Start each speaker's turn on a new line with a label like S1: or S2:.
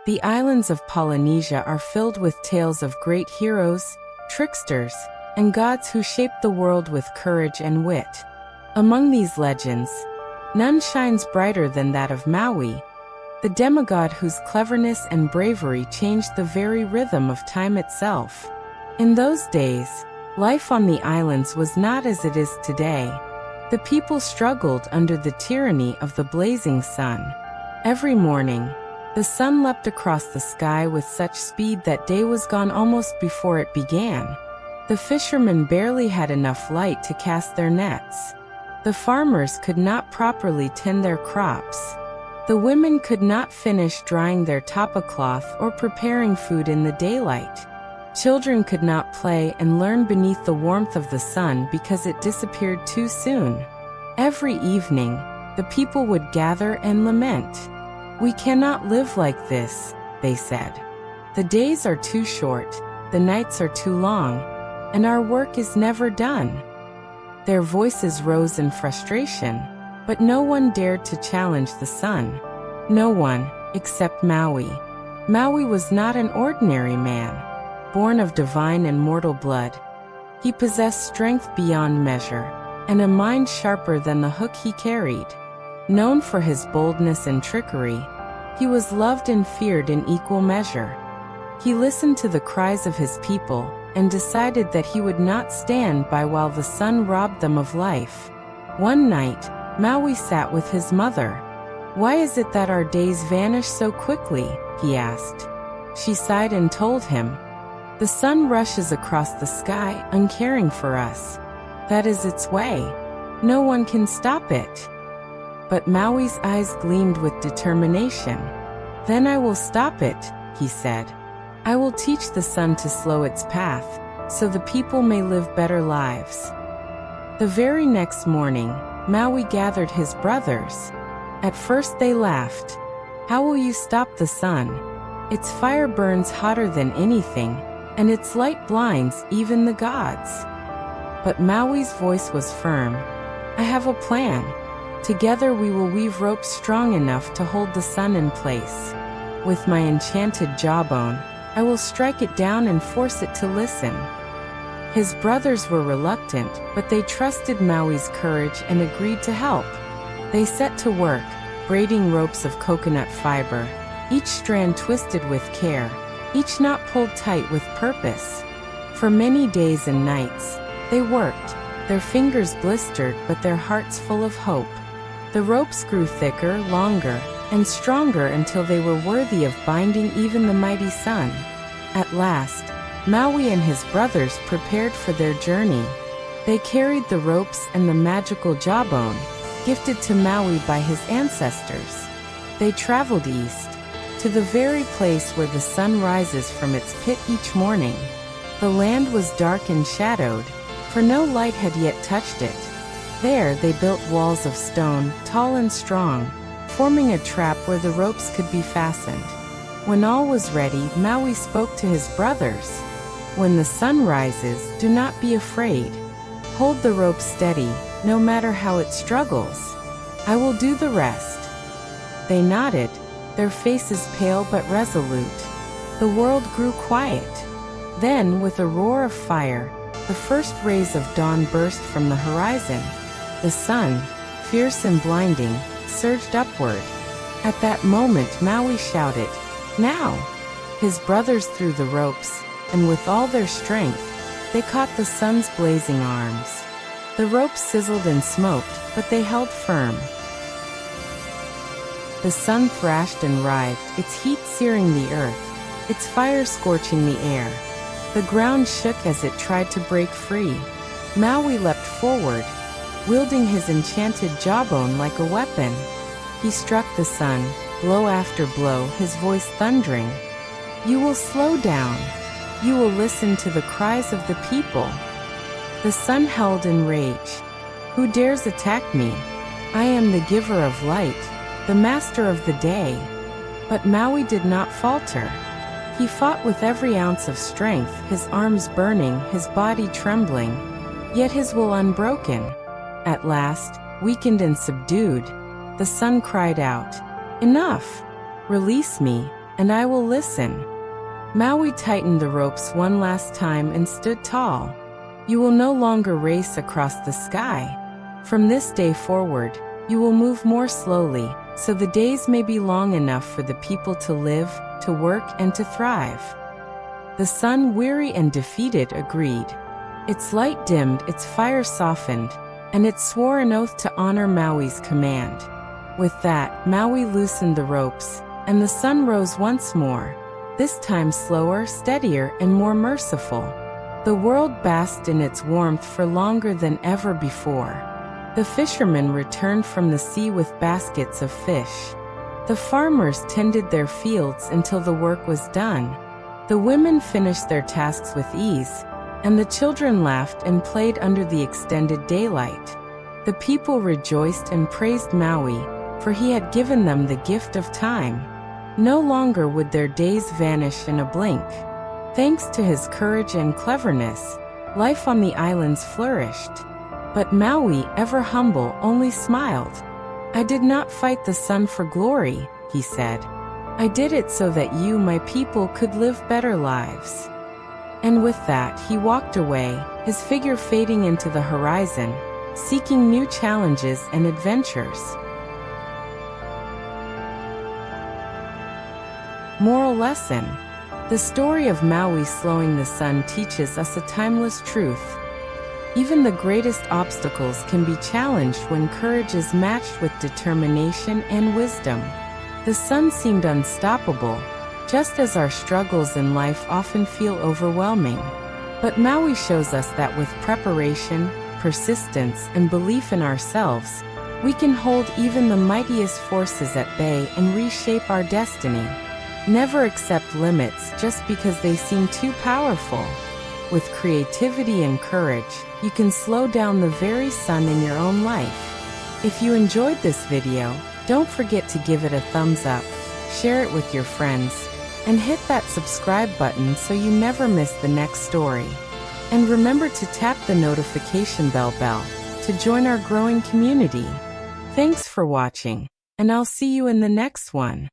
S1: The islands of Polynesia are filled with tales of great heroes, tricksters, and gods who shaped the world with courage and wit. Among these legends, none shines brighter than that of Maui, the demigod whose cleverness and bravery changed the very rhythm of time itself. In those days, life on the islands was not as it is today. The people struggled under the tyranny of the blazing sun. Every morning, the sun leapt across the sky with such speed that day was gone almost before it began. The fishermen barely had enough light to cast their nets. The farmers could not properly tend their crops. The women could not finish drying their tapa cloth or preparing food in the daylight. Children could not play and learn beneath the warmth of the sun because it disappeared too soon. Every evening, the people would gather and lament. "We cannot live like this," they said. "The days are too short, the nights are too long, and our work is never done." Their voices rose in frustration, but no one dared to challenge the sun. No one, except Maui. Maui was not an ordinary man, born of divine and mortal blood. He possessed strength beyond measure, and a mind sharper than the hook he carried. Known for his boldness and trickery, he was loved and feared in equal measure. He listened to the cries of his people, and decided that he would not stand by while the sun robbed them of life. One night, Maui sat with his mother. "Why is it that our days vanish so quickly?" he asked. She sighed and told him, "The sun rushes across the sky, uncaring for us. That is its way. No one can stop it." But Maui's eyes gleamed with determination. "Then I will stop it," he said. "I will teach the sun to slow its path, so the people may live better lives." The very next morning, Maui gathered his brothers. At first they laughed. "How will you stop the sun? Its fire burns hotter than anything, and its light blinds even the gods." But Maui's voice was firm. "I have a plan. Together we will weave ropes strong enough to hold the sun in place. With my enchanted jawbone, I will strike it down and force it to listen." His brothers were reluctant, but they trusted Maui's courage and agreed to help. They set to work, braiding ropes of coconut fiber, each strand twisted with care, each knot pulled tight with purpose. For many days and nights, they worked, their fingers blistered but their hearts full of hope. The ropes grew thicker, longer, and stronger until they were worthy of binding even the mighty sun. At last, Maui and his brothers prepared for their journey. They carried the ropes and the magical jawbone, gifted to Maui by his ancestors. They traveled east, to the very place where the sun rises from its pit each morning. The land was dark and shadowed, for no light had yet touched it. There they built walls of stone, tall and strong, forming a trap where the ropes could be fastened. When all was ready, Maui spoke to his brothers. "When the sun rises, do not be afraid. Hold the rope steady, no matter how it struggles. I will do the rest." They nodded, their faces pale but resolute. The world grew quiet. Then, with a roar of fire, the first rays of dawn burst from the horizon. The sun, fierce and blinding, surged upward. At that moment Maui shouted, "Now!" His brothers threw the ropes, and with all their strength, they caught the sun's blazing arms. The ropes sizzled and smoked, but they held firm. The sun thrashed and writhed, its heat searing the earth, its fire scorching the air. The ground shook as it tried to break free. Maui leapt forward, wielding his enchanted jawbone like a weapon. He struck the sun, blow after blow, his voice thundering. "You will slow down. You will listen to the cries of the people." The sun howled in rage. "Who dares attack me? I am the giver of light, the master of the day." But Maui did not falter. He fought with every ounce of strength, his arms burning, his body trembling, yet his will unbroken. At last, weakened and subdued, the sun cried out, "Enough! Release me, and I will listen." Maui tightened the ropes one last time and stood tall. "You will no longer race across the sky. From this day forward, you will move more slowly, so the days may be long enough for the people to live, to work, and to thrive." The sun, weary and defeated, agreed. Its light dimmed, its fire softened, and it swore an oath to honor Maui's command. With that, Maui loosened the ropes, and the sun rose once more, this time slower, steadier, and more merciful. The world basked in its warmth for longer than ever before. The fishermen returned from the sea with baskets of fish. The farmers tended their fields until the work was done. The women finished their tasks with ease, and the children laughed and played under the extended daylight. The people rejoiced and praised Maui, for he had given them the gift of time. No longer would their days vanish in a blink. Thanks to his courage and cleverness, life on the islands flourished. But Maui, ever humble, only smiled. "I did not fight the sun for glory," he said. "I did it so that you, my people, could live better lives." And with that, he walked away, his figure fading into the horizon, seeking new challenges and adventures. Moral lesson: the story of Maui slowing the sun teaches us a timeless truth. Even the greatest obstacles can be challenged when courage is matched with determination and wisdom. The sun seemed unstoppable, just as our struggles in life often feel overwhelming. But Maui shows us that with preparation, persistence, and belief in ourselves, we can hold even the mightiest forces at bay and reshape our destiny. Never accept limits just because they seem too powerful. With creativity and courage, you can slow down the very sun in your own life. If you enjoyed this video, don't forget to give it a thumbs up, share it with your friends, and hit that subscribe button so you never miss the next story. And remember to tap the notification bell to join our growing community. Thanks for watching, and I'll see you in the next one.